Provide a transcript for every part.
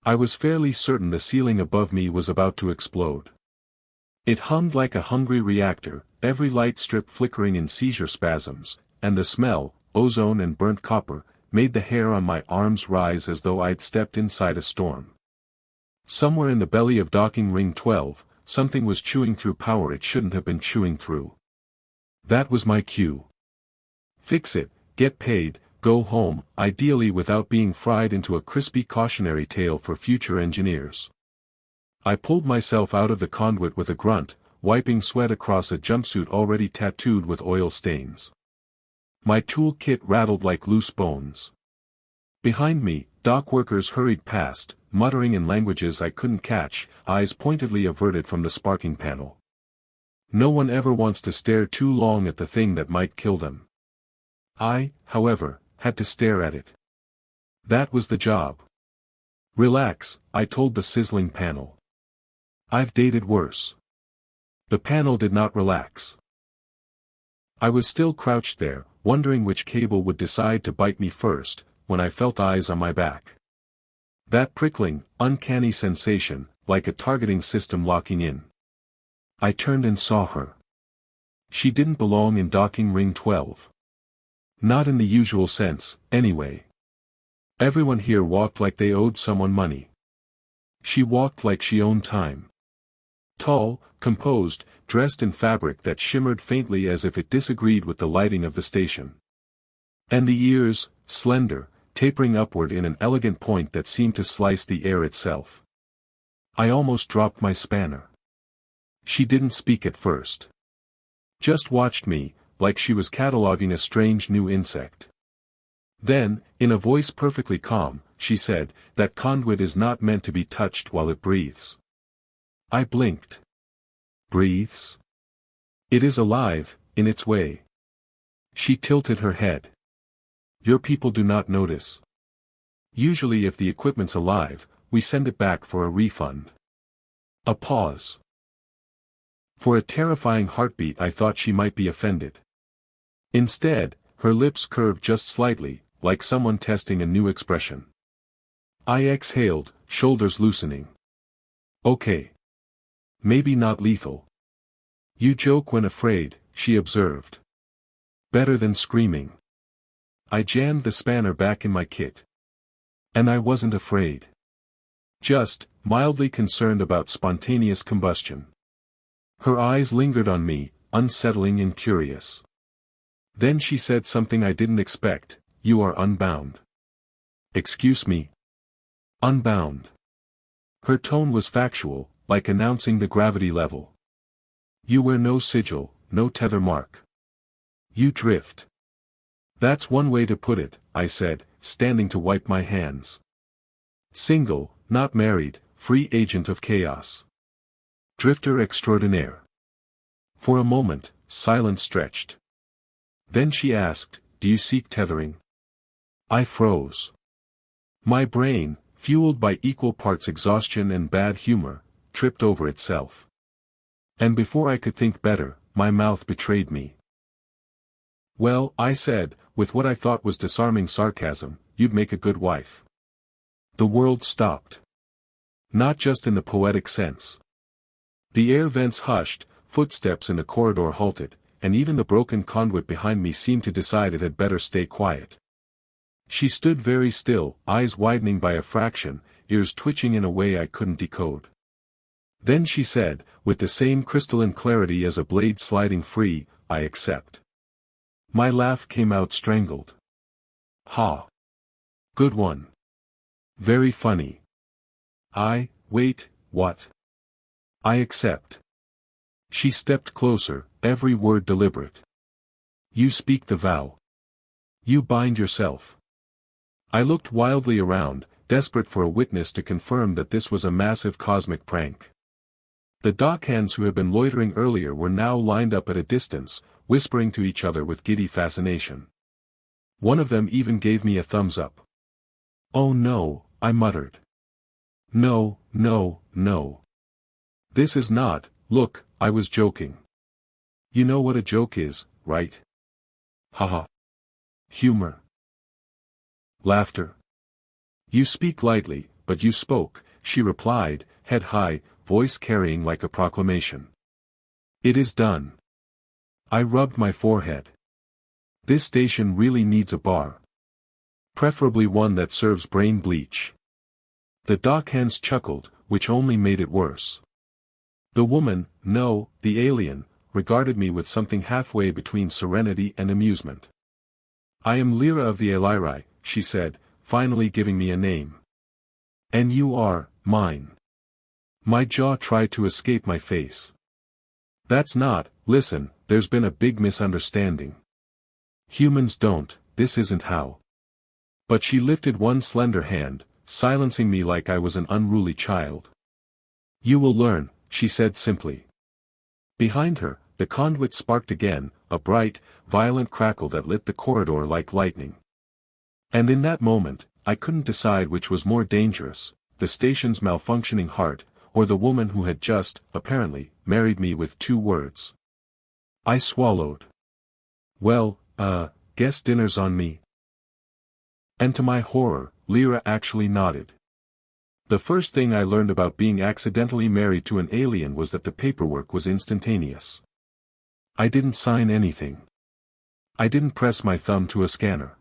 I was fairly certain the ceiling above me was about to explode. It hummed like a hungry reactor, every light strip flickering in seizure spasms, and the smell, ozone and burnt copper, made the hair on my arms rise as though I'd stepped inside a storm. Somewhere in the belly of docking ring 12, something was chewing through power it shouldn't have been chewing through. That was my cue. Fix it, get paid, go home, ideally without being fried into a crispy cautionary tale for future engineers. I pulled myself out of the conduit with a grunt, wiping sweat across a jumpsuit already tattooed with oil stains. My tool kit rattled like loose bones. Behind me, dock workers hurried past, muttering in languages I couldn't catch, eyes pointedly averted from the sparking panel. No one ever wants to stare too long at the thing that might kill them. I, however, had to stare at it. That was the job. Relax, I told the sizzling panel. I've dated worse. The panel did not relax. I was still crouched there, wondering which cable would decide to bite me first, when I felt eyes on my back. That prickling, uncanny sensation, like a targeting system locking in. I turned and saw her. She didn't belong in docking ring 12. Not in the usual sense, anyway. Everyone here walked like they owed someone money. She walked like she owned time. Tall, composed, dressed in fabric that shimmered faintly as if it disagreed with the lighting of the station. And the ears, slender, tapering upward in an elegant point that seemed to slice the air itself. I almost dropped my spanner. She didn't speak at first. Just watched me, like she was cataloging a strange new insect. Then, in a voice perfectly calm, she said, "That conduit is not meant to be touched while it breathes." I blinked. Breathes? It is alive, in its way. She tilted her head. Your people do not notice. Usually if the equipment's alive, we send it back for a refund. A pause. For a terrifying heartbeat I thought she might be offended. Instead, her lips curved just slightly, like someone testing a new expression. I exhaled, shoulders loosening. Okay. Maybe not lethal. You joke when afraid, she observed. Better than screaming. I jammed the spanner back in my kit. And I wasn't afraid. Just, mildly concerned about spontaneous combustion. Her eyes lingered on me, unsettling and curious. Then she said something I didn't expect, "You are unbound." Excuse me? Unbound. Her tone was factual, like announcing the gravity level. You wear no sigil, no tether mark. You drift. That's one way to put it, I said, standing to wipe my hands. Single, not married, free agent of chaos. Drifter extraordinaire. For a moment, silence stretched. Then she asked, "Do you seek tethering?" I froze. My brain, fueled by equal parts exhaustion and bad humor, tripped over itself. And before I could think better, my mouth betrayed me. Well, I said, with what I thought was disarming sarcasm, you'd make a good wife. The world stopped. Not just in the poetic sense. The air vents hushed, footsteps in the corridor halted, and even the broken conduit behind me seemed to decide it had better stay quiet. She stood very still, eyes widening by a fraction, ears twitching in a way I couldn't decode. Then she said, with the same crystalline clarity as a blade sliding free, "I accept." My laugh came out strangled. Ha! Good one. Very funny. Wait, what? I accept. She stepped closer, every word deliberate. You speak the vow. You bind yourself. I looked wildly around, desperate for a witness to confirm that this was a massive cosmic prank. The dockhands who had been loitering earlier were now lined up at a distance, whispering to each other with giddy fascination. One of them even gave me a thumbs up. Oh no, I muttered. No, no, no. This is not, look, I was joking. You know what a joke is, right? Haha. Humor. Laughter. You speak lightly, but you spoke, she replied, head high, voice carrying like a proclamation. It is done. I rubbed my forehead. This station really needs a bar. Preferably one that serves brain bleach. The dockhands chuckled, which only made it worse. The woman, no, the alien, regarded me with something halfway between serenity and amusement. I am Lyra of the Ellyri, she said, finally giving me a name. And you are, mine. My jaw tried to escape my face. That's not, listen, there's been a big misunderstanding. Humans don't, this isn't how. But she lifted one slender hand, silencing me like I was an unruly child. You will learn, she said simply. Behind her, the conduit sparked again, a bright, violent crackle that lit the corridor like lightning. And in that moment, I couldn't decide which was more dangerous, the station's malfunctioning heart, or the woman who had just, apparently, married me with 2 words. I swallowed. Well, guess dinner's on me. And to my horror, Lyra actually nodded. The first thing I learned about being accidentally married to an alien was that the paperwork was instantaneous. I didn't sign anything. I didn't press my thumb to a scanner.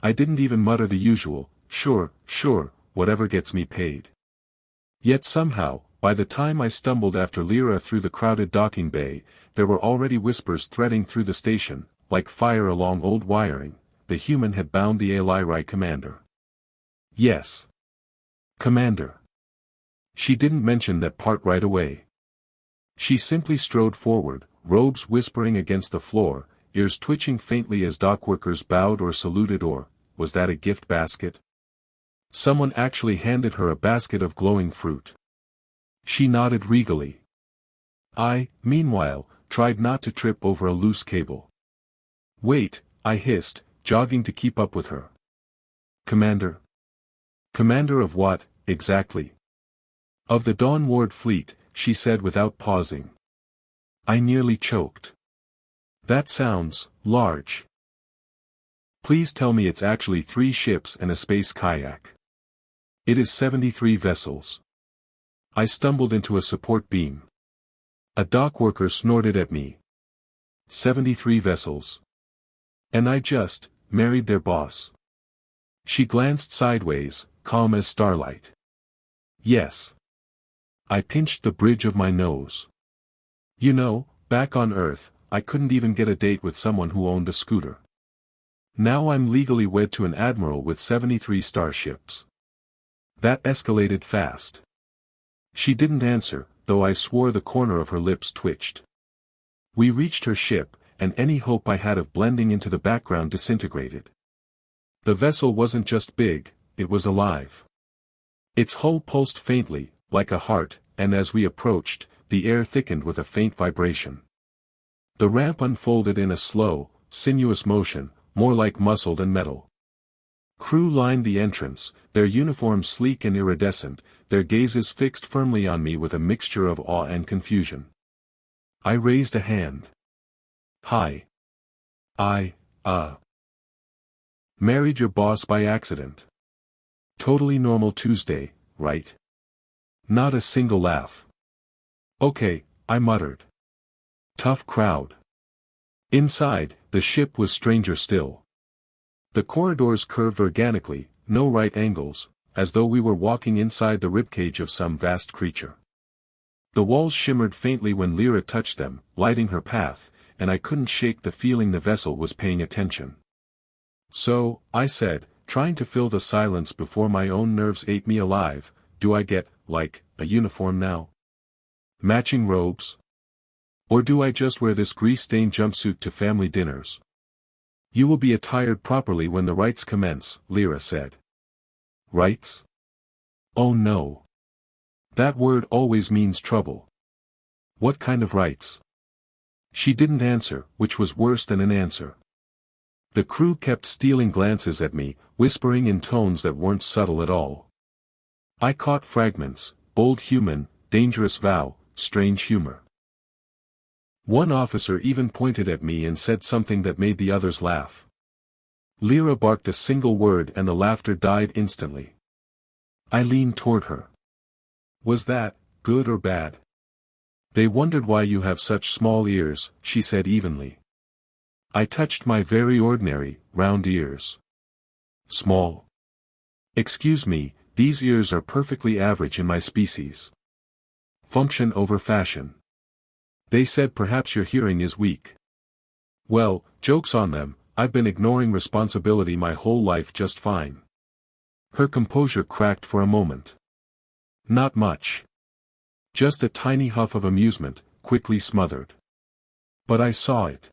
I didn't even mutter the usual, sure, whatever gets me paid. Yet somehow, by the time I stumbled after Lyra through the crowded docking bay, there were already whispers threading through the station, like fire along old wiring. The human had bound the Ellyri commander. Yes. Commander. She didn't mention that part right away. She simply strode forward, robes whispering against the floor, ears twitching faintly as dockworkers bowed or saluted or, was that a gift basket? Someone actually handed her a basket of glowing fruit. She nodded regally. I, meanwhile, tried not to trip over a loose cable. Wait, I hissed, jogging to keep up with her. Commander? Commander of what, exactly? Of the Dawn Ward fleet, she said without pausing. I nearly choked. That sounds large. Please tell me it's actually 3 ships and a space kayak. It is 73 vessels. I stumbled into a support beam. A dockworker snorted at me. 73 vessels. And I just married their boss. She glanced sideways, calm as starlight. Yes. I pinched the bridge of my nose. You know, back on Earth, I couldn't even get a date with someone who owned a scooter. Now I'm legally wed to an admiral with 73 starships. That escalated fast. She didn't answer, though I swore the corner of her lips twitched. We reached her ship, and any hope I had of blending into the background disintegrated. The vessel wasn't just big, it was alive. Its hull pulsed faintly, like a heart, and as we approached, the air thickened with a faint vibration. The ramp unfolded in a slow, sinuous motion, more like muscle than metal. Crew lined the entrance, their uniforms sleek and iridescent, their gazes fixed firmly on me with a mixture of awe and confusion. I raised a hand. Hi. Married your boss by accident. Totally normal Tuesday, right? Not a single laugh. Okay, I muttered. Tough crowd. Inside, the ship was stranger still. The corridors curved organically, no right angles, as though we were walking inside the ribcage of some vast creature. The walls shimmered faintly when Lyra touched them, lighting her path, and I couldn't shake the feeling the vessel was paying attention. So, I said, trying to fill the silence before my own nerves ate me alive, do I get, like, a uniform now? Matching robes? Or do I just wear this grease-stained jumpsuit to family dinners? You will be attired properly when the rites commence, Lyra said. Rites? Oh no. That word always means trouble. What kind of rites? She didn't answer, which was worse than an answer. The crew kept stealing glances at me, whispering in tones that weren't subtle at all. I caught fragments, bold human, dangerous vow, strange humor. One officer even pointed at me and said something that made the others laugh. Lyra barked a single word and the laughter died instantly. I leaned toward her. Was that good or bad? They wondered why you have such small ears, she said evenly. I touched my very ordinary, round ears. Small. Excuse me, these ears are perfectly average in my species. Function over fashion. They said perhaps your hearing is weak. Well, joke's on them, I've been ignoring responsibility my whole life just fine. Her composure cracked for a moment. Not much. Just a tiny huff of amusement, quickly smothered. But I saw it.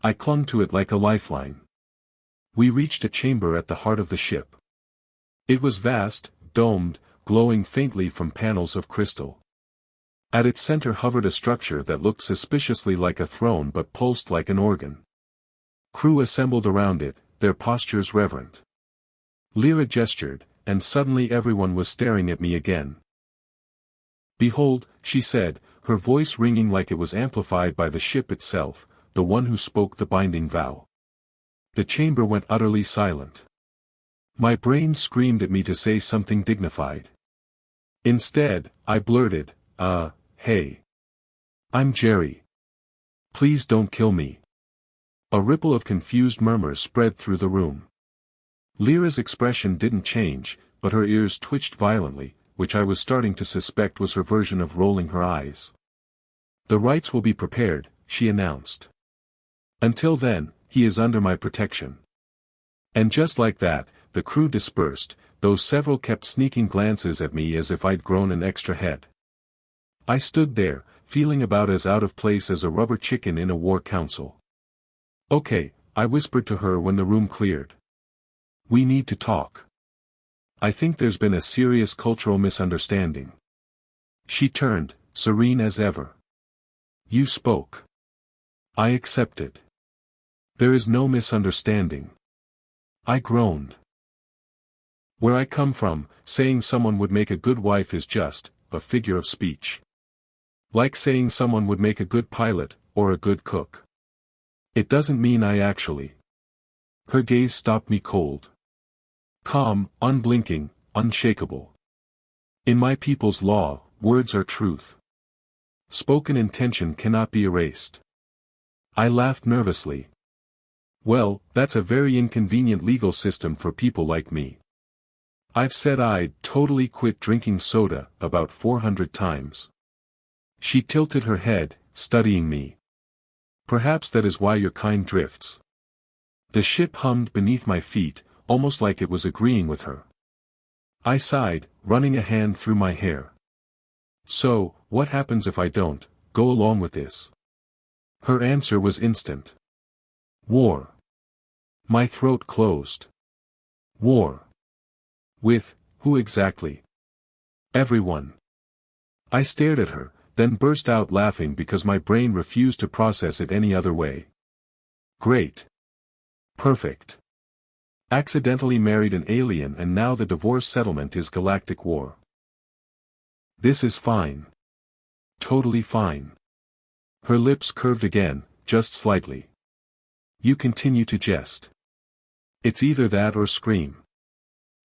I clung to it like a lifeline. We reached a chamber at the heart of the ship. It was vast, domed, glowing faintly from panels of crystal. At its center hovered a structure that looked suspiciously like a throne but pulsed like an organ. Crew assembled around it, their postures reverent. Lyra gestured, and suddenly everyone was staring at me again. Behold, she said, her voice ringing like it was amplified by the ship itself, the one who spoke the binding vow. The chamber went utterly silent. My brain screamed at me to say something dignified. Instead, I blurted, hey. I'm Jerry. Please don't kill me. A ripple of confused murmurs spread through the room. Lyra's expression didn't change, but her ears twitched violently, which I was starting to suspect was her version of rolling her eyes. The rites will be prepared, she announced. Until then, he is under my protection. And just like that, the crew dispersed, though several kept sneaking glances at me as if I'd grown an extra head. I stood there, feeling about as out of place as a rubber chicken in a war council. Okay, I whispered to her when the room cleared. We need to talk. I think there's been a serious cultural misunderstanding. She turned, serene as ever. You spoke. I accepted. There is no misunderstanding. I groaned. Where I come from, saying someone would make a good wife is just a figure of speech. Like saying someone would make a good pilot, or a good cook. It doesn't mean I actually. Her gaze stopped me cold. Calm, unblinking, unshakable. In my people's law, words are truth. Spoken intention cannot be erased. I laughed nervously. Well, that's a very inconvenient legal system for people like me. I've said I'd totally quit drinking soda about 400 times. She tilted her head, studying me. Perhaps that is why your kind drifts. The ship hummed beneath my feet, almost like it was agreeing with her. I sighed, running a hand through my hair. So, what happens if I don't go along with this? Her answer was instant. War. My throat closed. War. With who exactly? Everyone. I stared at her, then burst out laughing because my brain refused to process it any other way. Great. Perfect. Accidentally married an alien and now the divorce settlement is Galactic War. This is fine. Totally fine. Her lips curved again, just slightly. You continue to jest. It's either that or scream.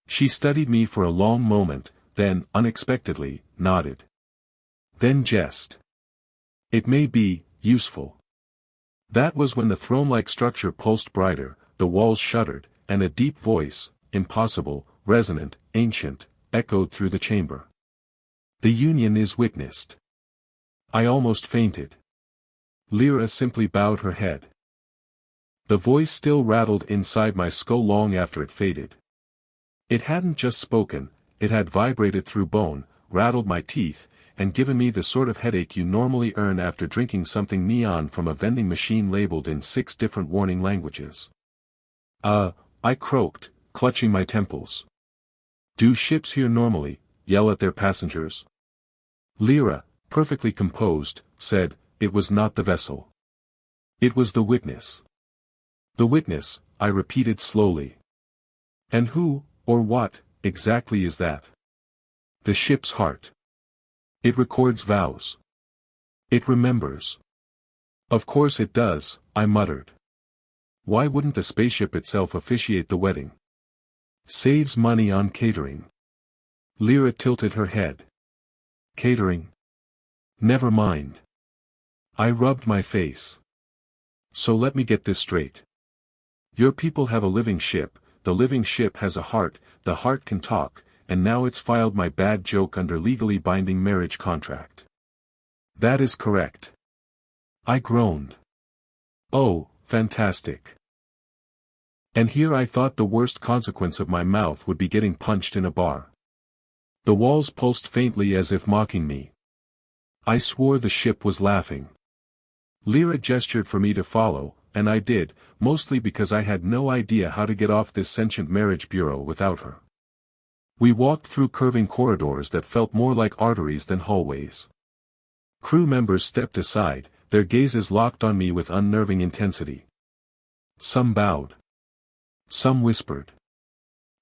She studied me for a long moment, then, unexpectedly, nodded. Then jest. It may be useful. That was when the throne-like structure pulsed brighter, the walls shuddered, and a deep voice, impossible, resonant, ancient, echoed through the chamber. The union is witnessed. I almost fainted. Lyra simply bowed her head. The voice still rattled inside my skull long after it faded. It hadn't just spoken, it had vibrated through bone, rattled my teeth, and given me the sort of headache you normally earn after drinking something neon from a vending machine labeled in 6 different warning languages. I croaked, clutching my temples. Do ships here normally yell at their passengers? Lyra, perfectly composed, said, it was not the vessel. It was the witness. The witness, I repeated slowly. And who, or what, exactly is that? The ship's heart. It records vows. It remembers. Of course it does, I muttered. Why wouldn't the spaceship itself officiate the wedding? Saves money on catering. Lyra tilted her head. Catering? Never mind. I rubbed my face. So let me get this straight. Your people have a living ship, the living ship has a heart, the heart can talk, and now it's filed my bad joke under legally binding marriage contract. That is correct. I groaned. Oh, fantastic. And here I thought the worst consequence of my mouth would be getting punched in a bar. The walls pulsed faintly as if mocking me. I swore the ship was laughing. Lyra gestured for me to follow, and I did, mostly because I had no idea how to get off this sentient marriage bureau without her. We walked through curving corridors that felt more like arteries than hallways. Crew members stepped aside, their gazes locked on me with unnerving intensity. Some bowed. Some whispered.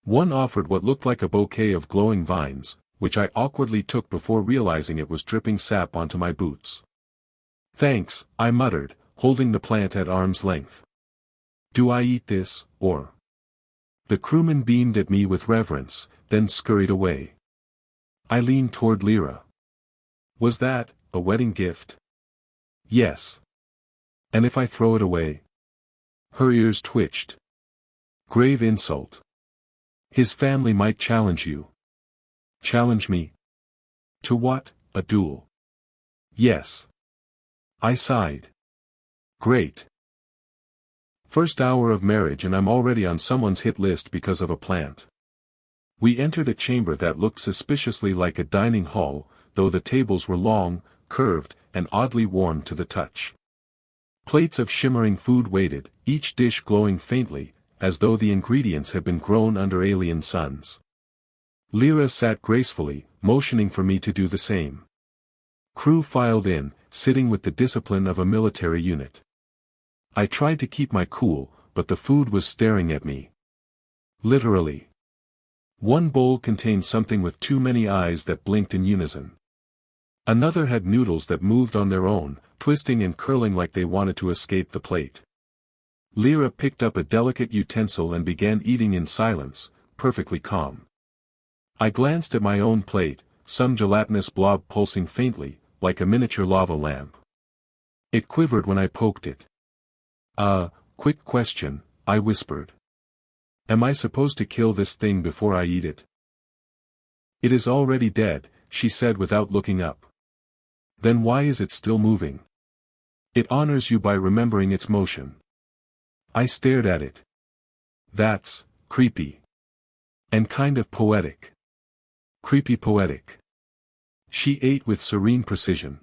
One offered what looked like a bouquet of glowing vines, which I awkwardly took before realizing it was dripping sap onto my boots. Thanks, I muttered, holding the plant at arm's length. Do I eat this, or? The crewman beamed at me with reverence, then scurried away. I leaned toward Lyra. Was that a wedding gift? Yes. And if I throw it away? Her ears twitched. Grave insult. His family might challenge you. Challenge me? To what, a duel? Yes. I sighed. Great. First hour of marriage and I'm already on someone's hit list because of a plant. We entered a chamber that looked suspiciously like a dining hall, though the tables were long, curved, and oddly warm to the touch. Plates of shimmering food waited, each dish glowing faintly, as though the ingredients had been grown under alien suns. Lyra sat gracefully, motioning for me to do the same. Crew filed in, sitting with the discipline of a military unit. I tried to keep my cool, but the food was staring at me. Literally. One bowl contained something with too many eyes that blinked in unison. Another had noodles that moved on their own, twisting and curling like they wanted to escape the plate. Lyra picked up a delicate utensil and began eating in silence, perfectly calm. I glanced at my own plate, some gelatinous blob pulsing faintly, like a miniature lava lamp. It quivered when I poked it. Quick question, I whispered. Am I supposed to kill this thing before I eat it? It is already dead, she said without looking up. Then why is it still moving? It honors you by remembering its motion. I stared at it. That's creepy. And kind of poetic. Creepy poetic. She ate with serene precision.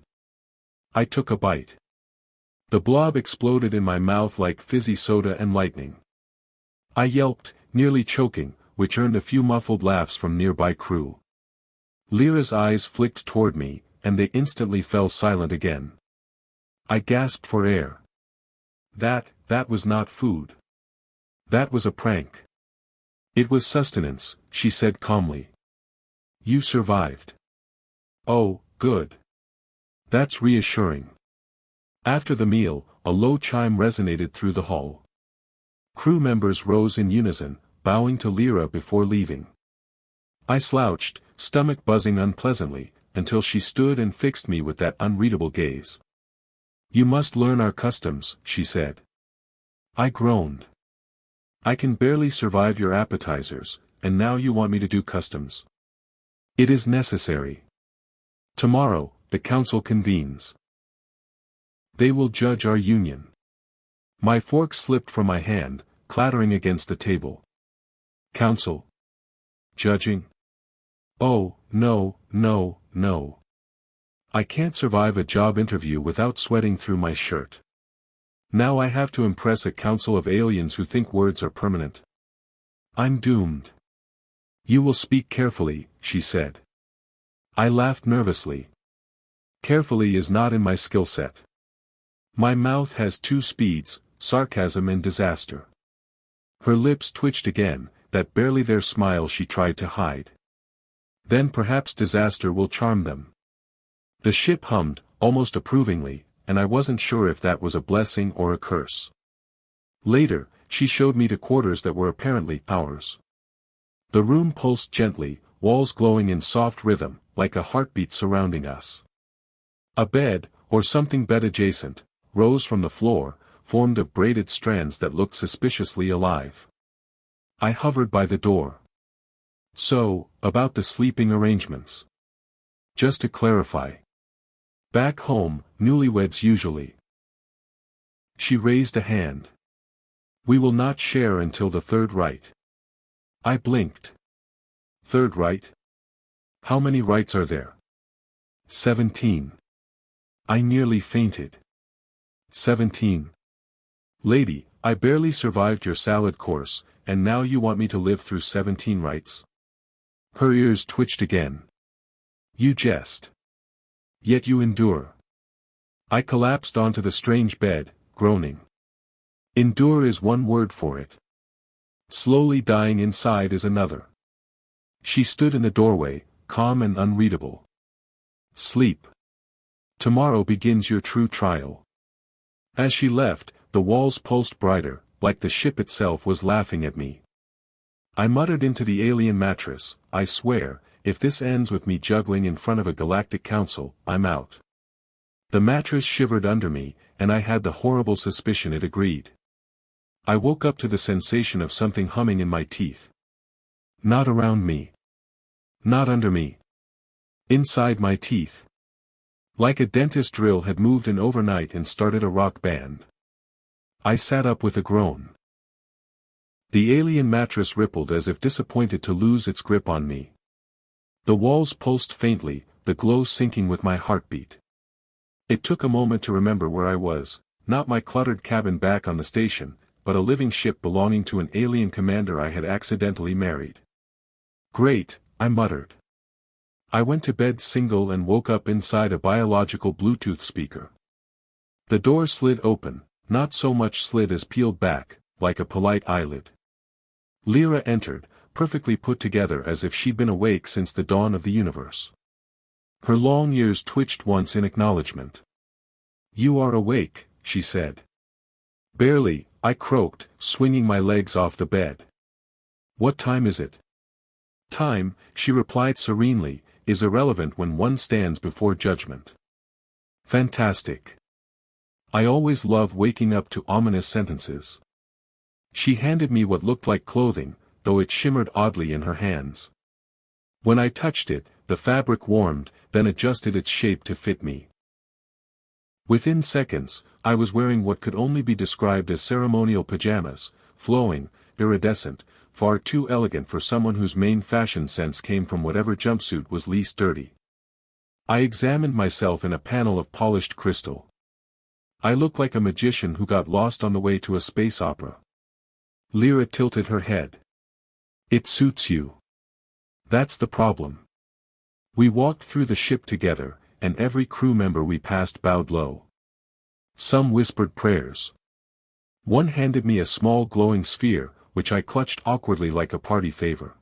I took a bite. The blob exploded in my mouth like fizzy soda and lightning. I yelped, nearly choking, which earned a few muffled laughs from nearby crew. Lyra's eyes flicked toward me, and they instantly fell silent again. I gasped for air. That was not food. That was a prank. It was sustenance, she said calmly. You survived. Oh, good. That's reassuring. After the meal, a low chime resonated through the hall. Crew members rose in unison, bowing to Lyra before leaving. I slouched, stomach buzzing unpleasantly, until she stood and fixed me with that unreadable gaze. You must learn our customs, she said. I groaned. I can barely survive your appetizers, and now you want me to do customs. It is necessary. Tomorrow, the council convenes. They will judge our union. My fork slipped from my hand, clattering against the table. Council? Judging? Oh, no, no, no. I can't survive a job interview without sweating through my shirt. Now I have to impress a council of aliens who think words are permanent. I'm doomed. You will speak carefully, she said. I laughed nervously. Carefully is not in my skill set. My mouth has two speeds, sarcasm and disaster. Her lips twitched again, that barely their smile she tried to hide. Then perhaps disaster will charm them. The ship hummed, almost approvingly, and I wasn't sure if that was a blessing or a curse. Later, she showed me to quarters that were apparently ours. The room pulsed gently, walls glowing in soft rhythm, like a heartbeat surrounding us. A bed, or something bed adjacent, rose from the floor, formed of braided strands that looked suspiciously alive. I hovered by the door. So, about the sleeping arrangements. Just to clarify. Back home, newlyweds usually. She raised a hand. We will not share until the third rite. I blinked. Third rite? How many rites are there? 17. I nearly fainted. 17. Lady, I barely survived your salad course, and now you want me to live through 17 rites? Her ears twitched again. You jest. Yet you endure. I collapsed onto the strange bed, groaning. Endure is one word for it. Slowly dying inside is another. She stood in the doorway, calm and unreadable. Sleep. Tomorrow begins your true trial. As she left, the walls pulsed brighter, like the ship itself was laughing at me. I muttered into the alien mattress, I swear, if this ends with me juggling in front of a galactic council, I'm out. The mattress shivered under me, and I had the horrible suspicion it agreed. I woke up to the sensation of something humming in my teeth. Not around me. Not under me. Inside my teeth. Like a dentist drill had moved in overnight and started a rock band. I sat up with a groan. The alien mattress rippled as if disappointed to lose its grip on me. The walls pulsed faintly, the glow syncing with my heartbeat. It took a moment to remember where I was, not my cluttered cabin back on the station, but a living ship belonging to an alien commander I had accidentally married. Great, I muttered. I went to bed single and woke up inside a biological Bluetooth speaker. The door slid open, not so much slid as peeled back, like a polite eyelid. Lyra entered, perfectly put together as if she'd been awake since the dawn of the universe. Her long ears twitched once in acknowledgement. You are awake, she said. Barely, I croaked, swinging my legs off the bed. What time is it? Time, she replied serenely, is irrelevant when one stands before judgment. Fantastic. I always love waking up to ominous sentences. She handed me what looked like clothing, though it shimmered oddly in her hands. When I touched it, the fabric warmed, then adjusted its shape to fit me. Within seconds, I was wearing what could only be described as ceremonial pajamas, flowing, iridescent, far too elegant for someone whose main fashion sense came from whatever jumpsuit was least dirty. I examined myself in a panel of polished crystal. I looked like a magician who got lost on the way to a space opera. Lyra tilted her head. It suits you. That's the problem. We walked through the ship together, and every crew member we passed bowed low. Some whispered prayers. One handed me a small glowing sphere, which I clutched awkwardly like a party favor.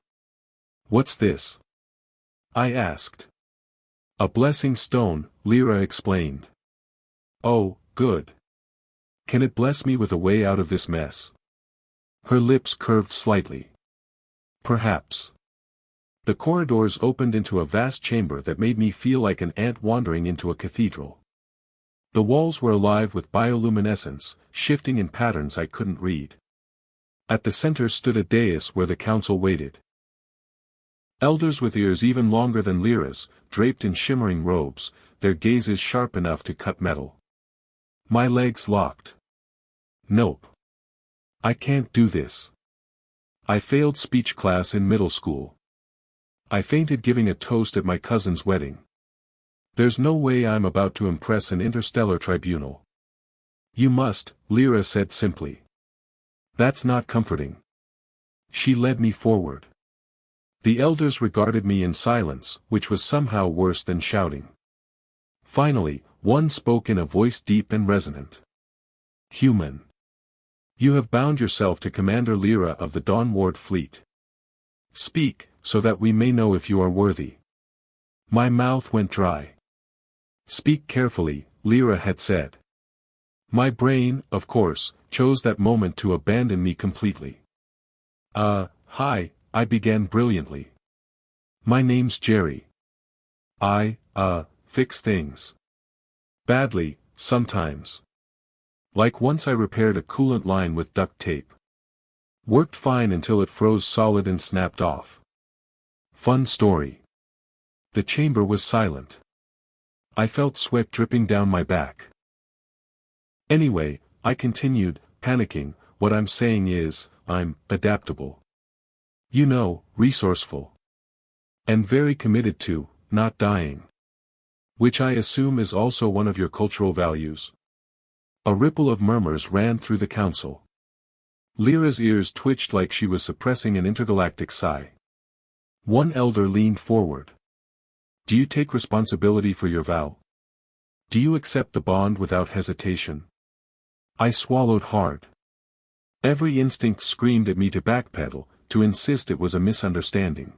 What's this? I asked. A blessing stone, Lyra explained. Oh, good. Can it bless me with a way out of this mess? Her lips curved slightly. Perhaps. The corridors opened into a vast chamber that made me feel like an ant wandering into a cathedral. The walls were alive with bioluminescence, shifting in patterns I couldn't read. At the center stood a dais where the council waited. Elders with ears even longer than Lyra's, draped in shimmering robes, their gazes sharp enough to cut metal. My legs locked. Nope. I can't do this. I failed speech class in middle school. I fainted giving a toast at my cousin's wedding. There's no way I'm about to impress an interstellar tribunal. You must, Lyra said simply. That's not comforting. She led me forward. The elders regarded me in silence, which was somehow worse than shouting. Finally, one spoke in a voice deep and resonant. Human. You have bound yourself to Commander Lyra of the Dawnward Fleet. Speak, so that we may know if you are worthy. My mouth went dry. Speak carefully, Lyra had said. My brain, of course, chose that moment to abandon me completely. Hi, I began brilliantly. My name's Jerry. Fix things. Badly, sometimes. Like once I repaired a coolant line with duct tape. Worked fine until it froze solid and snapped off. Fun story. The chamber was silent. I felt sweat dripping down my back. Anyway, I continued, panicking, what I'm saying is, I'm adaptable. You know, resourceful. And very committed to, not dying. Which I assume is also one of your cultural values. A ripple of murmurs ran through the council. Lyra's ears twitched like she was suppressing an intergalactic sigh. One elder leaned forward. Do you take responsibility for your vow? Do you accept the bond without hesitation? I swallowed hard. Every instinct screamed at me to backpedal, to insist it was a misunderstanding.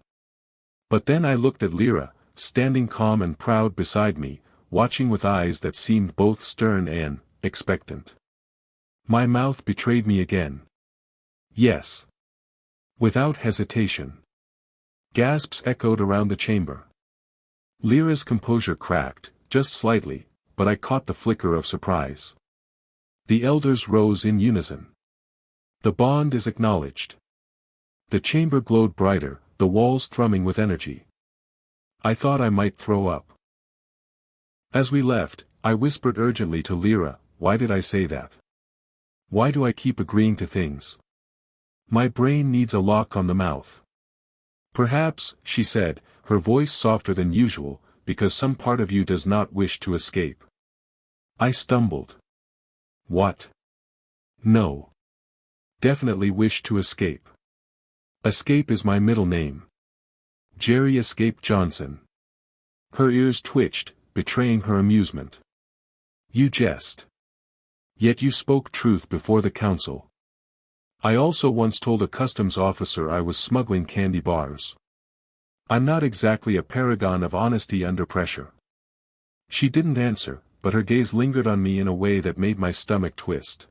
But then I looked at Lyra, standing calm and proud beside me, watching with eyes that seemed both stern and expectant. My mouth betrayed me again. Yes. Without hesitation. Gasps echoed around the chamber. Lyra's composure cracked, just slightly, but I caught the flicker of surprise. The elders rose in unison. The bond is acknowledged. The chamber glowed brighter, the walls thrumming with energy. I thought I might throw up. As we left, I whispered urgently to Lyra, why did I say that? Why do I keep agreeing to things? My brain needs a lock on the mouth. Perhaps, she said, her voice softer than usual, because some part of you does not wish to escape. I stumbled. What? No. Definitely wish to escape. Escape is my middle name. Jerry Escape Johnson. Her ears twitched, betraying her amusement. You jest. Yet you spoke truth before the council. I also once told a customs officer I was smuggling candy bars. I'm not exactly a paragon of honesty under pressure. She didn't answer, but her gaze lingered on me in a way that made my stomach twist.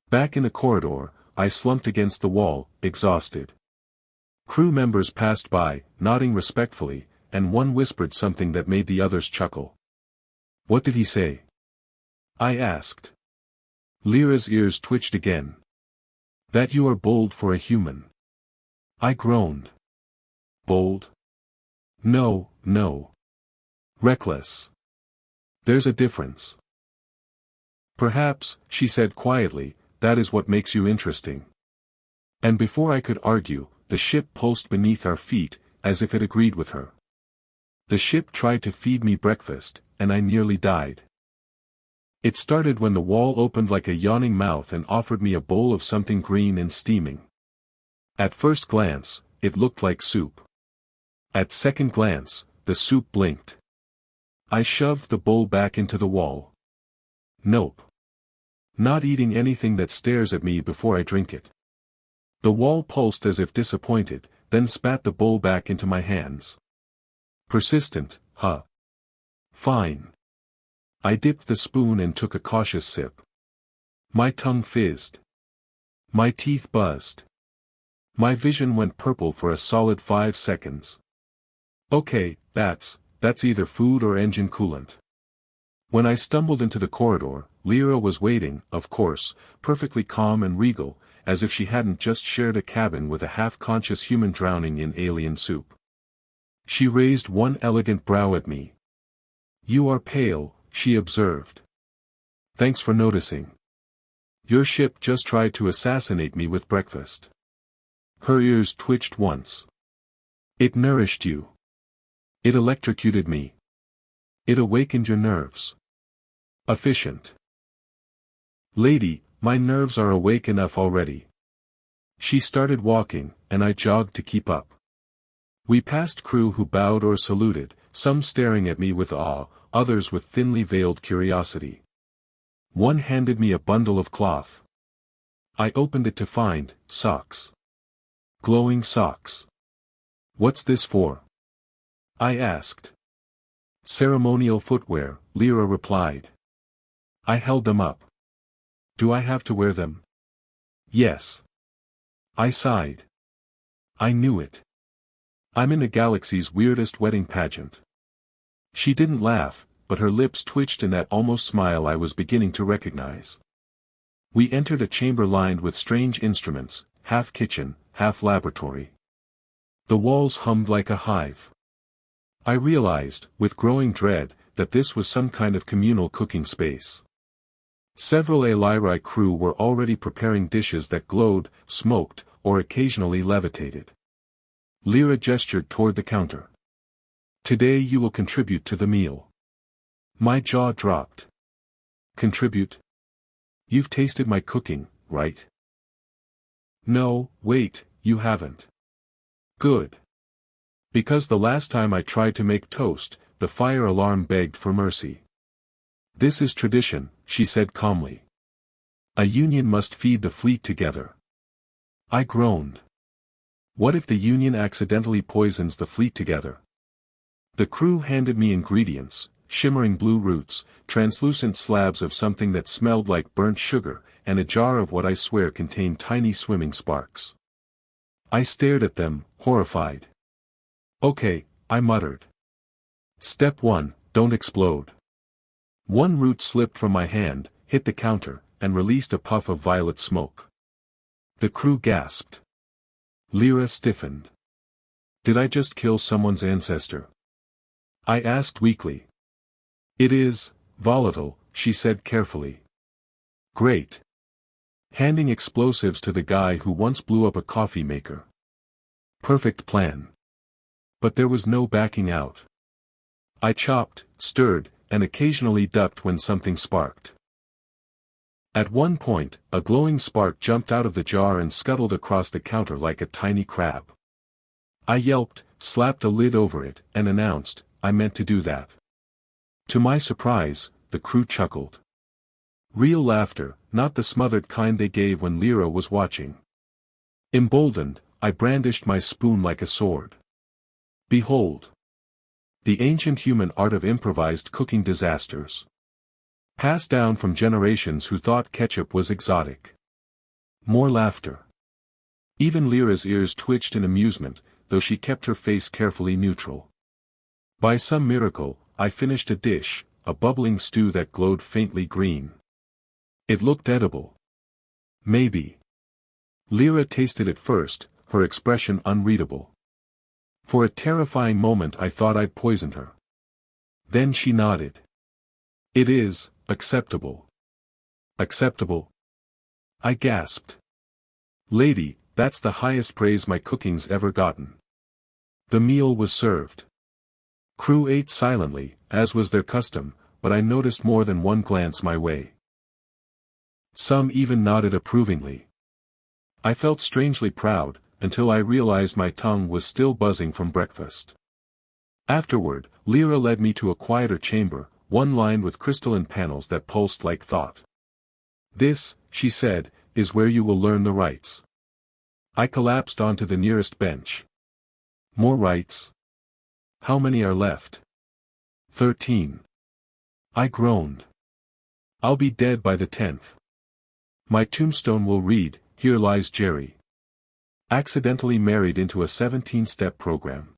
Back in the corridor, I slumped against the wall, exhausted. Crew members passed by, nodding respectfully, and one whispered something that made the others chuckle. What did he say? I asked. Lyra's ears twitched again. That you are bold for a human. I groaned. Bold? No. Reckless. There's a difference. Perhaps, she said quietly, that is what makes you interesting. And before I could argue, the ship pulsed beneath our feet, as if it agreed with her. The ship tried to feed me breakfast, and I nearly died. It started when the wall opened like a yawning mouth and offered me a bowl of something green and steaming. At first glance, it looked like soup. At second glance, the soup blinked. I shoved the bowl back into the wall. Nope. Not eating anything that stares at me before I drink it. The wall pulsed as if disappointed, then spat the bowl back into my hands. Persistent, huh? Fine. I dipped the spoon and took a cautious sip. My tongue fizzed. My teeth buzzed. My vision went purple for a solid 5 seconds. Okay, that's either food or engine coolant. When I stumbled into the corridor, Lyra was waiting, of course, perfectly calm and regal, as if she hadn't just shared a cabin with a half-conscious human drowning in alien soup. She raised one elegant brow at me. You are pale, she observed. Thanks for noticing. Your ship just tried to assassinate me with breakfast. Her ears twitched once. It nourished you. It electrocuted me. It awakened your nerves. Efficient. Lady, my nerves are awake enough already. She started walking, and I jogged to keep up. We passed crew who bowed or saluted, some staring at me with awe, others with thinly veiled curiosity. One handed me a bundle of cloth. I opened it to find socks. Glowing socks. What's this for? I asked. Ceremonial footwear, Lyra replied. I held them up. Do I have to wear them? Yes. I sighed. I knew it. I'm in the galaxy's weirdest wedding pageant. She didn't laugh, but her lips twitched in that almost smile I was beginning to recognize. We entered a chamber lined with strange instruments, half kitchen, half laboratory. The walls hummed like a hive. I realized, with growing dread, that this was some kind of communal cooking space. Several Lyri crew were already preparing dishes that glowed, smoked, or occasionally levitated. Lyra gestured toward the counter. Today you will contribute to the meal. My jaw dropped. Contribute? You've tasted my cooking, right? No, wait, you haven't. Good. Because the last time I tried to make toast, the fire alarm begged for mercy. This is tradition, she said calmly. A union must feed the fleet together. I groaned. What if the union accidentally poisons the fleet together? The crew handed me ingredients, shimmering blue roots, translucent slabs of something that smelled like burnt sugar, and a jar of what I swear contained tiny swimming sparks. I stared at them, horrified. Okay, I muttered. Step 1, don't explode. One root slipped from my hand, hit the counter, and released a puff of violet smoke. The crew gasped. Lyra stiffened. Did I just kill someone's ancestor? I asked weakly. It is volatile, she said carefully. Great. Handing explosives to the guy who once blew up a coffee maker. Perfect plan. But there was no backing out. I chopped, stirred, and occasionally ducked when something sparked. At one point, a glowing spark jumped out of the jar and scuttled across the counter like a tiny crab. I yelped, slapped a lid over it, and announced, I meant to do that. To my surprise, the crew chuckled. Real laughter, not the smothered kind they gave when Lyra was watching. Emboldened, I brandished my spoon like a sword. Behold! The ancient human art of improvised cooking disasters. Passed down from generations who thought ketchup was exotic. More laughter. Even Lyra's ears twitched in amusement, though she kept her face carefully neutral. By some miracle, I finished a dish, a bubbling stew that glowed faintly green. It looked edible. Maybe. Lyra tasted it first, her expression unreadable. For a terrifying moment I thought I'd poisoned her. Then she nodded. It is acceptable. Acceptable? I gasped. Lady, that's the highest praise my cooking's ever gotten. The meal was served. Crew ate silently, as was their custom, but I noticed more than one glance my way. Some even nodded approvingly. I felt strangely proud, until I realized my tongue was still buzzing from breakfast. Afterward, Lyra led me to a quieter chamber, one lined with crystalline panels that pulsed like thought. This, she said, is where you will learn the rites. I collapsed onto the nearest bench. More rites? How many are left? 13. I groaned. I'll be dead by the 10th. My tombstone will read, Here lies Jerry. Accidentally married into a 17-step program.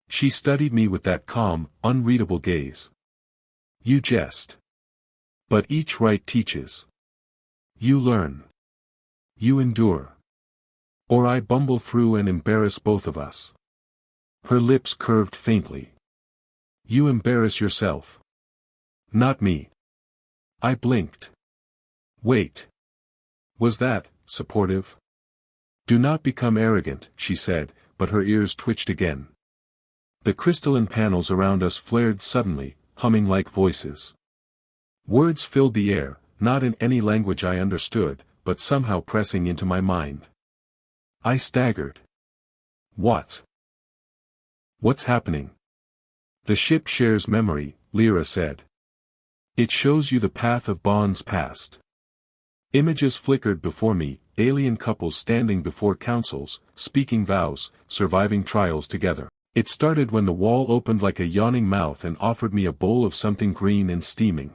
She studied me with that calm, unreadable gaze. You jest. But each rite teaches. You learn. You endure. Or I bumble through and embarrass both of us. Her lips curved faintly. You embarrass yourself. Not me. I blinked. Wait. Was that supportive? Do not become arrogant, she said, but her ears twitched again. The crystalline panels around us flared suddenly, humming like voices. Words filled the air, not in any language I understood, but somehow pressing into my mind. I staggered. What? What's happening? The ship shares memory, Lyra said. It shows you the path of bonds past. Images flickered before me, alien couples standing before councils, speaking vows, surviving trials together. It started when the wall opened like a yawning mouth and offered me a bowl of something green and steaming.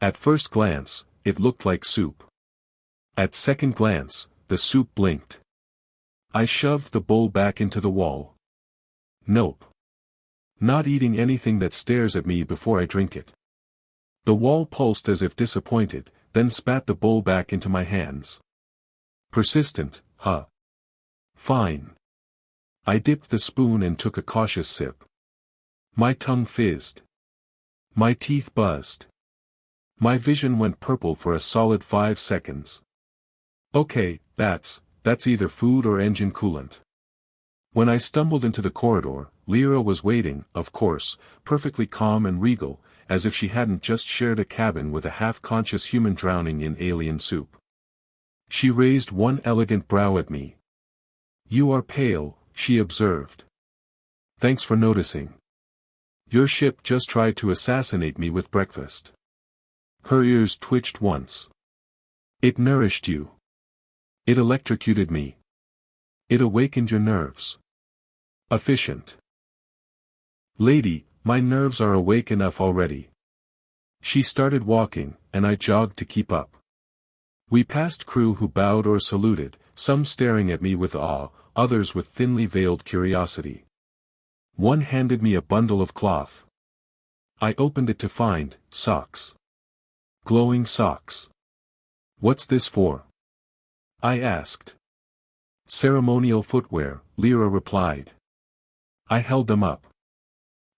At first glance, it looked like soup. At second glance, the soup blinked. I shoved the bowl back into the wall. Nope. Not eating anything that stares at me before I drink it. The wall pulsed as if disappointed, then spat the bowl back into my hands. Persistent, huh? Fine. I dipped the spoon and took a cautious sip. My tongue fizzed. My teeth buzzed. My vision went purple for a solid 5 seconds. Okay, that's either food or engine coolant. When I stumbled into the corridor, Lyra was waiting, of course, perfectly calm and regal, as if she hadn't just shared a cabin with a half-conscious human drowning in alien soup. She raised one elegant brow at me. "You are pale," she observed. "Thanks for noticing. Your ship just tried to assassinate me with breakfast." Her ears twitched once. "It nourished you. It electrocuted me. It awakened your nerves. Efficient." "Lady, my nerves are awake enough already." She started walking, and I jogged to keep up. We passed crew who bowed or saluted, some staring at me with awe, others with thinly veiled curiosity. One handed me a bundle of cloth. I opened it to find socks. Glowing socks. "What's this for?" I asked. "Ceremonial footwear," Lyra replied. I held them up.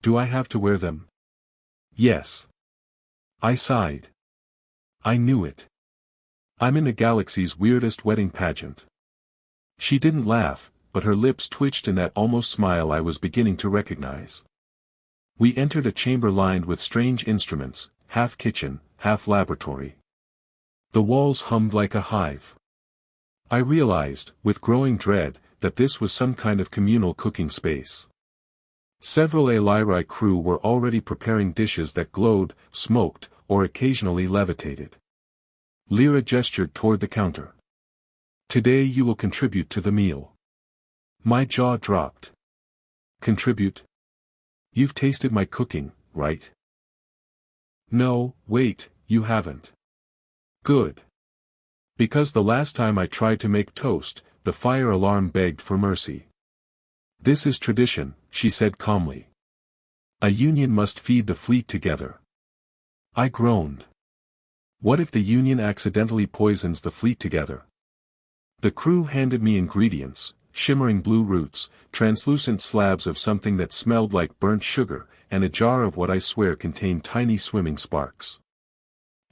"Do I have to wear them?" "Yes." I sighed. I knew it. I'm in the galaxy's weirdest wedding pageant. She didn't laugh, but her lips twitched in that almost smile I was beginning to recognize. We entered a chamber lined with strange instruments, half kitchen, half laboratory. The walls hummed like a hive. I realized, with growing dread, that this was some kind of communal cooking space. Several Lyri crew were already preparing dishes that glowed, smoked, or occasionally levitated. Lyra gestured toward the counter. "Today you will contribute to the meal." My jaw dropped. "Contribute? You've tasted my cooking, right?" "No, wait, you haven't." "Good. Because the last time I tried to make toast, the fire alarm begged for mercy." "This is tradition," she said calmly. "A union must feed the fleet together." I groaned. What if the union accidentally poisons the fleet together? The crew handed me ingredients, shimmering blue roots, translucent slabs of something that smelled like burnt sugar, and a jar of what I swear contained tiny swimming sparks.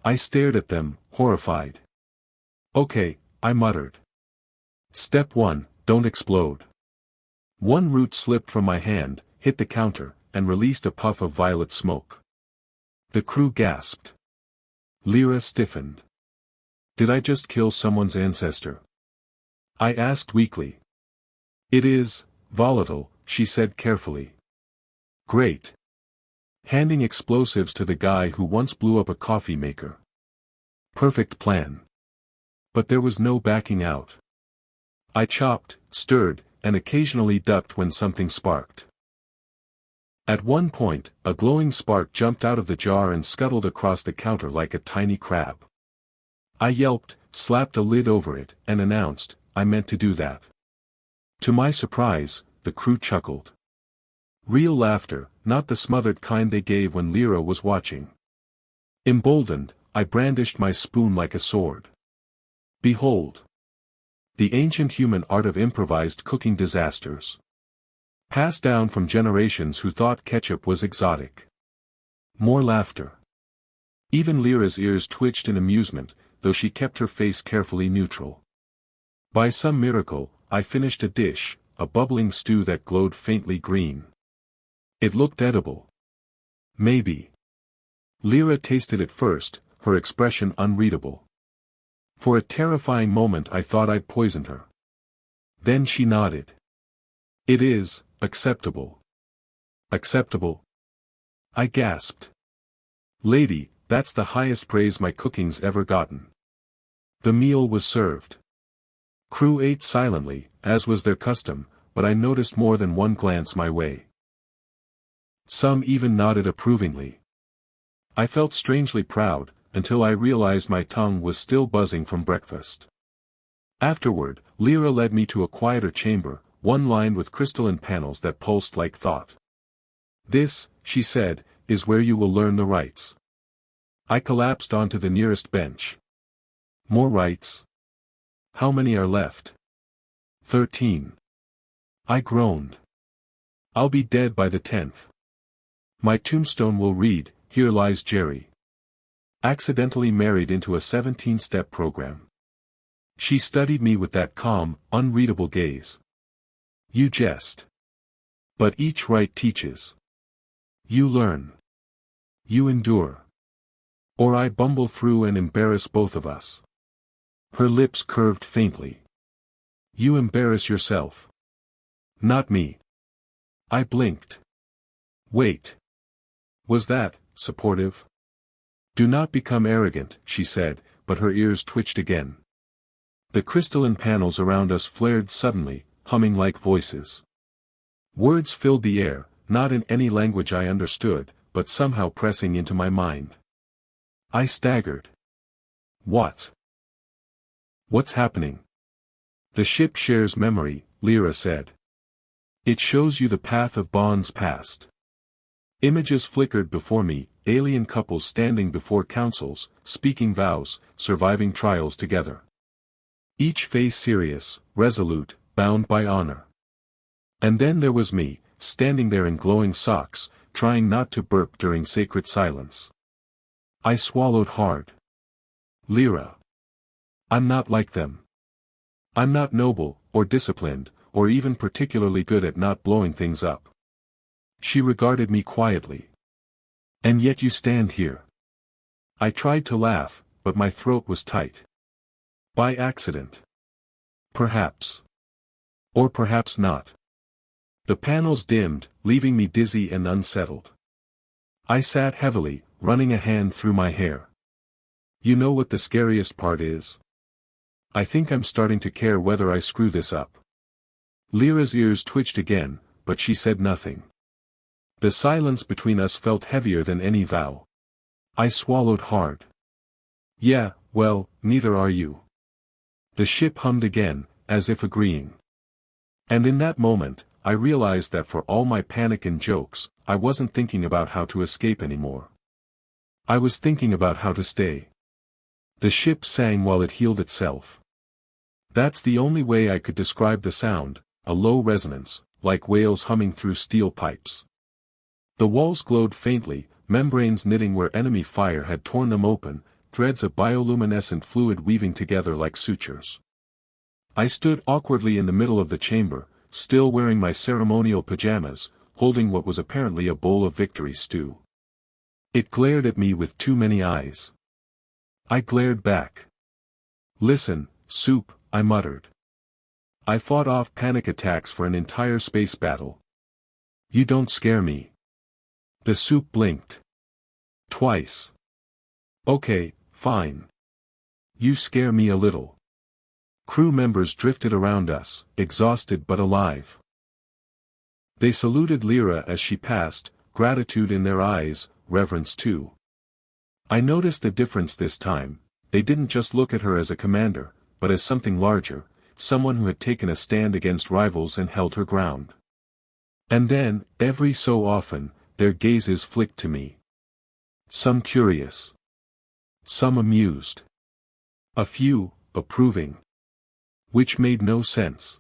I stared at them, horrified. "Okay," I muttered. "Step 1, don't explode." One root slipped from my hand, hit the counter, and released a puff of violet smoke. The crew gasped. Lyra stiffened. "Did I just kill someone's ancestor?" I asked weakly. "It is volatile," she said carefully. "Great. Handing explosives to the guy who once blew up a coffee maker. Perfect plan." But there was no backing out. I chopped, stirred, and occasionally ducked when something sparked. At one point, a glowing spark jumped out of the jar and scuttled across the counter like a tiny crab. I yelped, slapped a lid over it, and announced, "I meant to do that." To my surprise, the crew chuckled. Real laughter, not the smothered kind they gave when Lyra was watching. Emboldened, I brandished my spoon like a sword. Behold! The ancient human art of improvised cooking disasters. Passed down from generations who thought ketchup was exotic. More laughter. Even Lyra's ears twitched in amusement, though she kept her face carefully neutral. By some miracle, I finished a dish, a bubbling stew that glowed faintly green. It looked edible. Maybe. Lyra tasted it first, her expression unreadable. For a terrifying moment I thought I'd poisoned her. Then she nodded. "It is acceptable." "Acceptable?" I gasped. "Lady, that's the highest praise my cooking's ever gotten." The meal was served. Crew ate silently, as was their custom, but I noticed more than one glance my way. Some even nodded approvingly. I felt strangely proud, until I realized my tongue was still buzzing from breakfast. Afterward, Lyra led me to a quieter chamber, one lined with crystalline panels that pulsed like thought. "This," she said, "is where you will learn the rites." I collapsed onto the nearest bench. "More rites? How many are left?" 13. I groaned. "I'll be dead by the 10th. My tombstone will read, 'Here lies Jerry. Accidentally married into a 17-step program.'" She studied me with that calm, unreadable gaze. "You jest. But each rite teaches. You learn. You endure. Or I bumble through and embarrass both of us." Her lips curved faintly. "You embarrass yourself. Not me." I blinked. "Wait. Was that supportive?" "Do not become arrogant," she said, but her ears twitched again. The crystalline panels around us flared suddenly, humming like voices. Words filled the air, not in any language I understood, but somehow pressing into my mind. I staggered. "What? What's happening?" "The ship shares memory," Lyra said. "It shows you the path of bonds past." Images flickered before me, alien couples standing before councils, speaking vows, surviving trials together. Each face serious, resolute, bound by honor. And then there was me, standing there in glowing socks, trying not to burp during sacred silence. I swallowed hard. "Lyra. I'm not like them. I'm not noble, or disciplined, or even particularly good at not blowing things up." She regarded me quietly. "And yet you stand here." I tried to laugh, but my throat was tight. "By accident. Perhaps. Or perhaps not." The panels dimmed, leaving me dizzy and unsettled. I sat heavily, running a hand through my hair. "You know what the scariest part is? I think I'm starting to care whether I screw this up." Lyra's ears twitched again, but she said nothing. The silence between us felt heavier than any vow. I swallowed hard. "Yeah, well, neither are you." The ship hummed again, as if agreeing. And in that moment, I realized that for all my panic and jokes, I wasn't thinking about how to escape anymore. I was thinking about how to stay. The ship sang while it healed itself. That's the only way I could describe the sound, a low resonance, like whales humming through steel pipes. The walls glowed faintly, membranes knitting where enemy fire had torn them open, threads of bioluminescent fluid weaving together like sutures. I stood awkwardly in the middle of the chamber, still wearing my ceremonial pajamas, holding what was apparently a bowl of victory stew. It glared at me with too many eyes. I glared back. "Listen, Soup," I muttered. "I fought off panic attacks for an entire space battle. You don't scare me." The Soup blinked. "Twice." "Okay, fine. You scare me a little." Crew members drifted around us, exhausted but alive. They saluted Lyra as she passed, gratitude in their eyes, reverence too. I noticed the difference this time. They didn't just look at her as a commander, but as something larger, someone who had taken a stand against rivals and held her ground. And then, every so often, their gazes flicked to me. Some curious. Some amused. A few, approving. Which made no sense.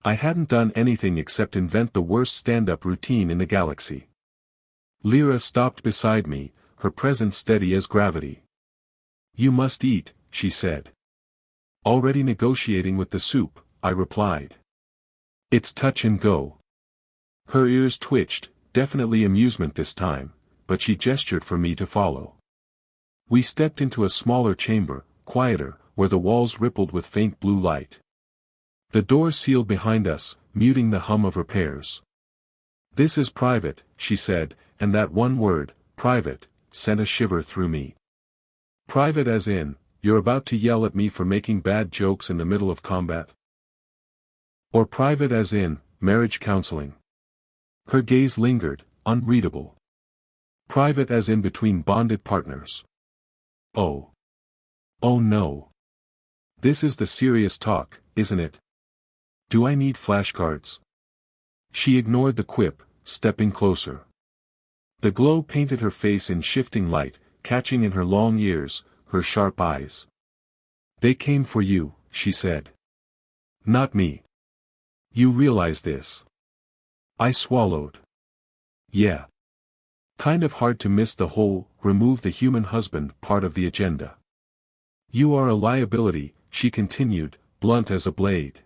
I hadn't done anything except invent the worst stand-up routine in the galaxy. Lyra stopped beside me, her presence steady as gravity. "You must eat," she said. "Already negotiating with the Soup," I replied. "It's touch and go." Her ears twitched, definitely amusement this time, but she gestured for me to follow. We stepped into a smaller chamber, quieter, where the walls rippled with faint blue light. The door sealed behind us, muting the hum of repairs. "This is private," she said, and that one word, private, sent a shiver through me. "Private as in, you're about to yell at me for making bad jokes in the middle of combat? Or private as in, marriage counseling?" Her gaze lingered, unreadable. "Private as in between bonded partners." "Oh. Oh no. This is the serious talk, isn't it? Do I need flashcards? She ignored the quip, stepping closer. The glow painted her face in shifting light, catching in her long ears, her sharp eyes. They came for you, she said. Not me. You realize this? I swallowed. Yeah. Kind of hard to miss the whole, remove the human husband part of the agenda. You are a liability, she continued, blunt as a blade.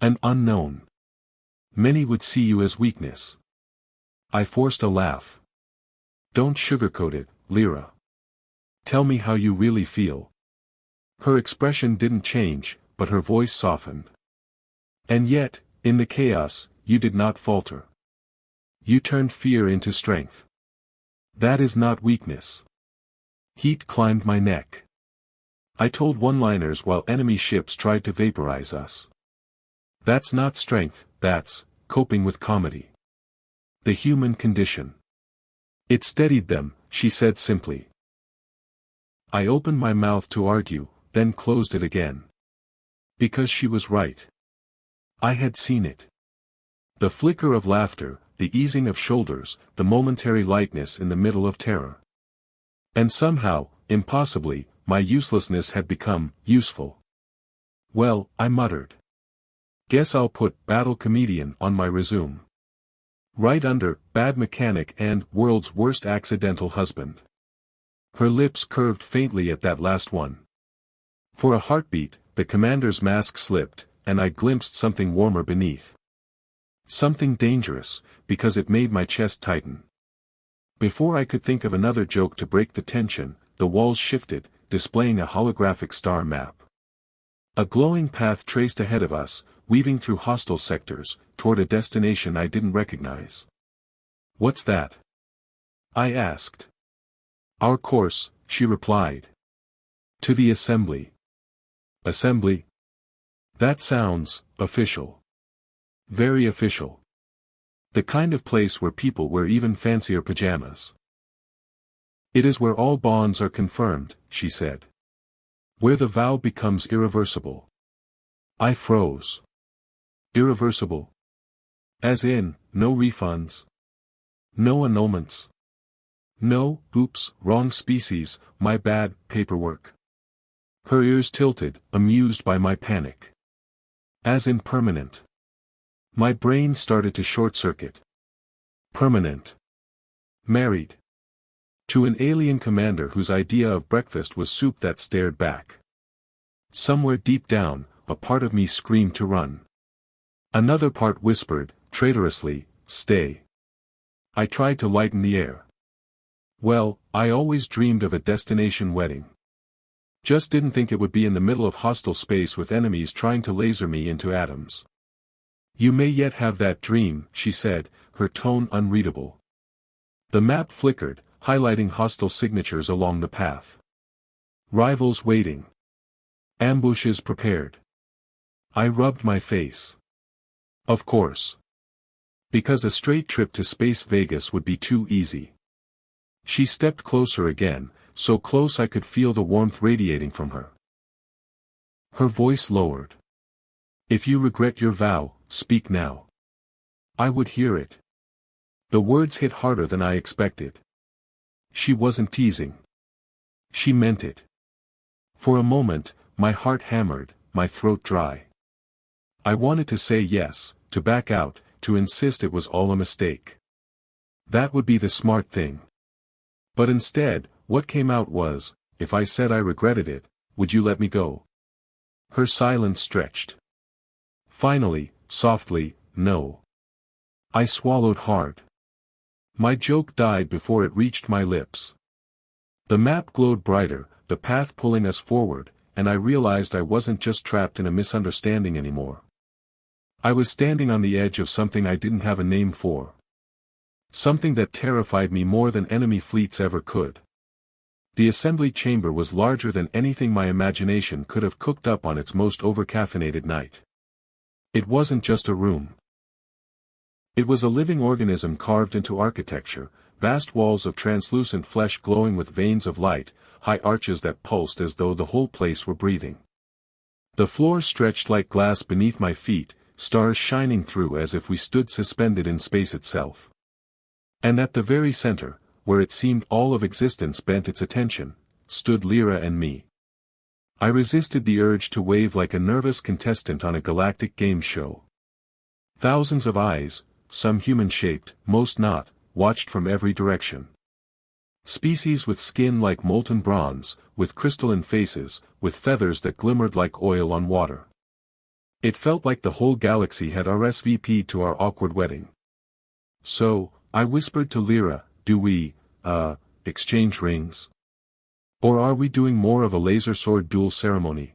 An unknown. Many would see you as weakness. I forced a laugh. Don't sugarcoat it, Lyra. Tell me how you really feel. Her expression didn't change, but her voice softened. And yet, in the chaos, you did not falter. You turned fear into strength. That is not weakness. Heat climbed my neck. I told one-liners while enemy ships tried to vaporize us. That's not strength, that's coping with comedy. The human condition. It steadied them, she said simply. I opened my mouth to argue, then closed it again. Because she was right. I had seen it. The flicker of laughter, the easing of shoulders, the momentary lightness in the middle of terror. And somehow, impossibly, my uselessness had become useful. Well, I muttered. Guess I'll put battle comedian on my resume. Right under bad mechanic and world's worst accidental husband. Her lips curved faintly at that last one. For a heartbeat, the commander's mask slipped, and I glimpsed something warmer beneath. Something dangerous, because it made my chest tighten. Before I could think of another joke to break the tension, the walls shifted, displaying a holographic star map. A glowing path traced ahead of us, weaving through hostile sectors, toward a destination I didn't recognize. What's that? I asked. Our course, she replied. To the assembly. Assembly? That sounds official. Very official. The kind of place where people wear even fancier pajamas. It is where all bonds are confirmed, she said. Where the vow becomes irreversible. I froze. Irreversible? As in, no refunds? No annulments? No, oops, wrong species, my bad, paperwork. Her ears tilted, amused by my panic. As in permanent. My brain started to short-circuit. Permanent. Married. To an alien commander whose idea of breakfast was soup that stared back. Somewhere deep down, a part of me screamed to run. Another part whispered, traitorously, stay. I tried to lighten the air. Well, I always dreamed of a destination wedding. Just didn't think it would be in the middle of hostile space with enemies trying to laser me into atoms. You may yet have that dream, she said, her tone unreadable. The map flickered, highlighting hostile signatures along the path. Rivals waiting. Ambushes prepared. I rubbed my face. Of course. Because a straight trip to Space Vegas would be too easy. She stepped closer again, so close I could feel the warmth radiating from her. Her voice lowered. If you regret your vow, speak now. I would hear it. The words hit harder than I expected. She wasn't teasing. She meant it. For a moment, my heart hammered, my throat dry. I wanted to say yes, to back out, to insist it was all a mistake. That would be the smart thing. But instead, what came out was, if I said I regretted it, would you let me go? Her silence stretched. Finally, softly, no. I swallowed hard. My joke died before it reached my lips. The map glowed brighter, the path pulling us forward, and I realized I wasn't just trapped in a misunderstanding anymore. I was standing on the edge of something I didn't have a name for. Something that terrified me more than enemy fleets ever could. The assembly chamber was larger than anything my imagination could have cooked up on its most overcaffeinated night. It wasn't just a room. It was a living organism carved into architecture, vast walls of translucent flesh glowing with veins of light, high arches that pulsed as though the whole place were breathing. The floor stretched like glass beneath my feet, stars shining through as if we stood suspended in space itself. And at the very center, where it seemed all of existence bent its attention, stood Lyra and me. I resisted the urge to wave like a nervous contestant on a galactic game show. Thousands of eyes, some human-shaped, most not, watched from every direction. Species with skin like molten bronze, with crystalline faces, with feathers that glimmered like oil on water. It felt like the whole galaxy had RSVP'd to our awkward wedding. So, I whispered to Lyra, do we, exchange rings? Or are we doing more of a laser sword duel ceremony?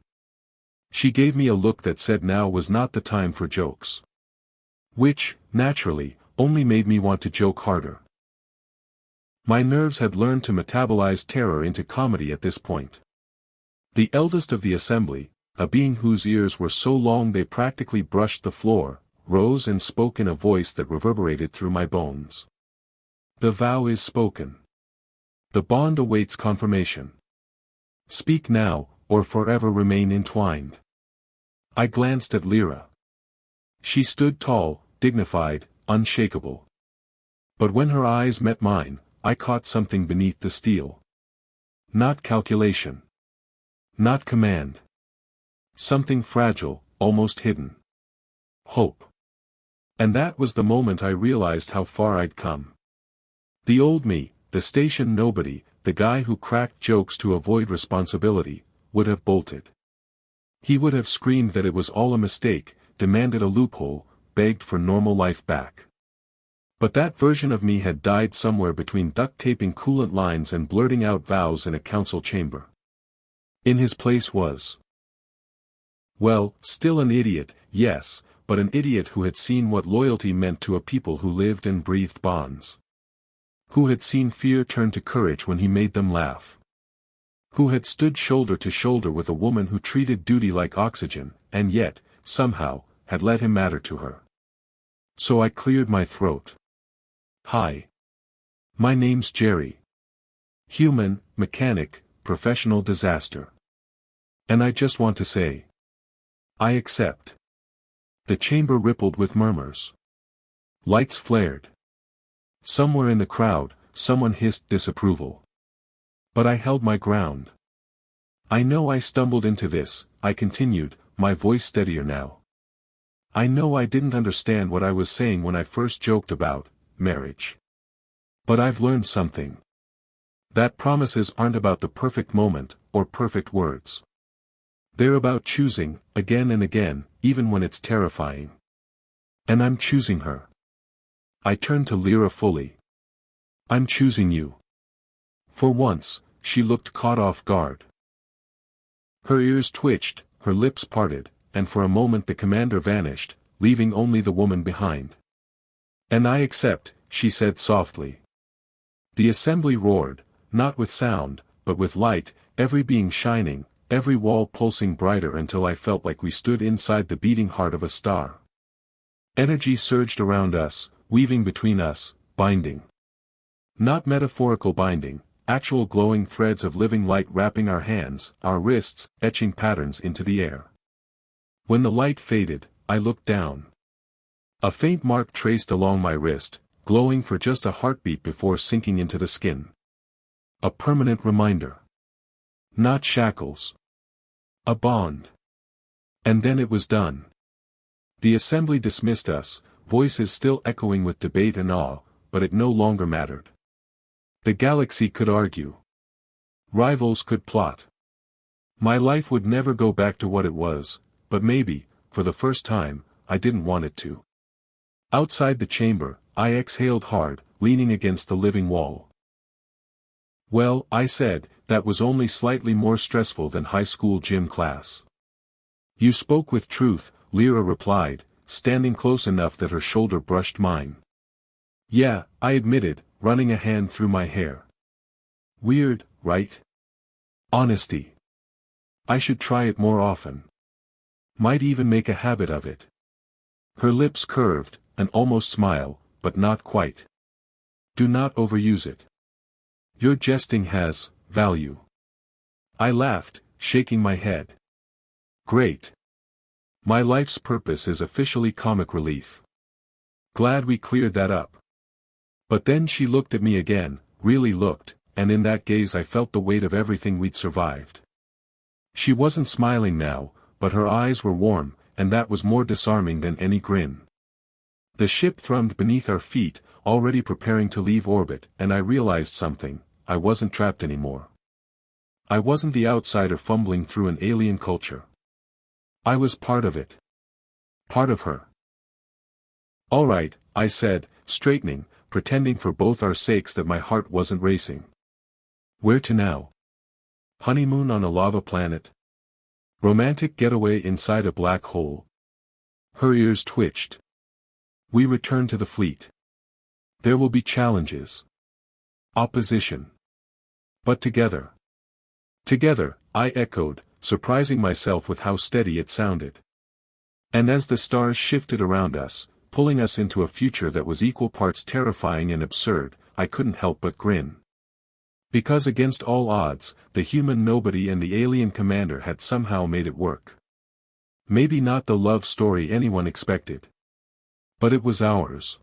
She gave me a look that said now was not the time for jokes. Which, naturally, only made me want to joke harder. My nerves had learned to metabolize terror into comedy at this point. The eldest of the assembly, a being whose ears were so long they practically brushed the floor, rose and spoke in a voice that reverberated through my bones. The vow is spoken. The bond awaits confirmation. Speak now, or forever remain entwined. I glanced at Lyra. She stood tall, dignified, unshakable. But when her eyes met mine, I caught something beneath the steel. Not calculation. Not command. Something fragile, almost hidden. Hope. And that was the moment I realized how far I'd come. The old me, the station nobody, the guy who cracked jokes to avoid responsibility, would have bolted. He would have screamed that it was all a mistake, demanded a loophole, begged for normal life back. But that version of me had died somewhere between duct-taping coolant lines and blurting out vows in a council chamber. In his place was... well, still an idiot, yes, but an idiot who had seen what loyalty meant to a people who lived and breathed bonds. Who had seen fear turn to courage when he made them laugh. Who had stood shoulder to shoulder with a woman who treated duty like oxygen, and yet, somehow, had let him matter to her. So I cleared my throat. Hi. My name's Jerry. Human, mechanic, professional disaster. And I just want to say, I accept. The chamber rippled with murmurs. Lights flared. Somewhere in the crowd, someone hissed disapproval. But I held my ground. I know I stumbled into this, I continued, my voice steadier now. I know I didn't understand what I was saying when I first joked about marriage. But I've learned something. That promises aren't about the perfect moment, or perfect words. They're about choosing, again and again, even when it's terrifying. And I'm choosing her. I turned to Lyra fully. I'm choosing you. For once, she looked caught off guard. Her ears twitched, her lips parted, and for a moment the commander vanished, leaving only the woman behind. And I accept, she said softly. The assembly roared, not with sound, but with light, every being shining, every wall pulsing brighter until I felt like we stood inside the beating heart of a star. Energy surged around us, weaving between us, binding. Not metaphorical binding, actual glowing threads of living light wrapping our hands, our wrists, etching patterns into the air. When the light faded, I looked down. A faint mark traced along my wrist, glowing for just a heartbeat before sinking into the skin. A permanent reminder. Not shackles. A bond. And then it was done. The assembly dismissed us, voices still echoing with debate and awe, but it no longer mattered. The galaxy could argue. Rivals could plot. My life would never go back to what it was, but maybe, for the first time, I didn't want it to. Outside the chamber, I exhaled hard, leaning against the living wall. Well, I said, that was only slightly more stressful than high school gym class. You spoke with truth, Lyra replied, standing close enough that her shoulder brushed mine. Yeah, I admitted, running a hand through my hair. Weird, right? Honesty. I should try it more often. Might even make a habit of it. Her lips curved, an almost smile, but not quite. Do not overuse it. Your jesting has value. I laughed, shaking my head. Great. My life's purpose is officially comic relief. Glad we cleared that up. But then she looked at me again, really looked, and in that gaze I felt the weight of everything we'd survived. She wasn't smiling now, but her eyes were warm, and that was more disarming than any grin. The ship thrummed beneath our feet, already preparing to leave orbit, and I realized something: I wasn't trapped anymore. I wasn't the outsider fumbling through an alien culture. I was part of it. Part of her. "All right," I said, straightening, pretending for both our sakes that my heart wasn't racing. "Where to now? Honeymoon on a lava planet? Romantic getaway inside a black hole?" Her ears twitched. "We return to the fleet. There will be challenges. Opposition. But together." "Together," I echoed, surprising myself with how steady it sounded. And as the stars shifted around us, pulling us into a future that was equal parts terrifying and absurd, I couldn't help but grin. Because against all odds, the human nobody and the alien commander had somehow made it work. Maybe not the love story anyone expected. But it was ours.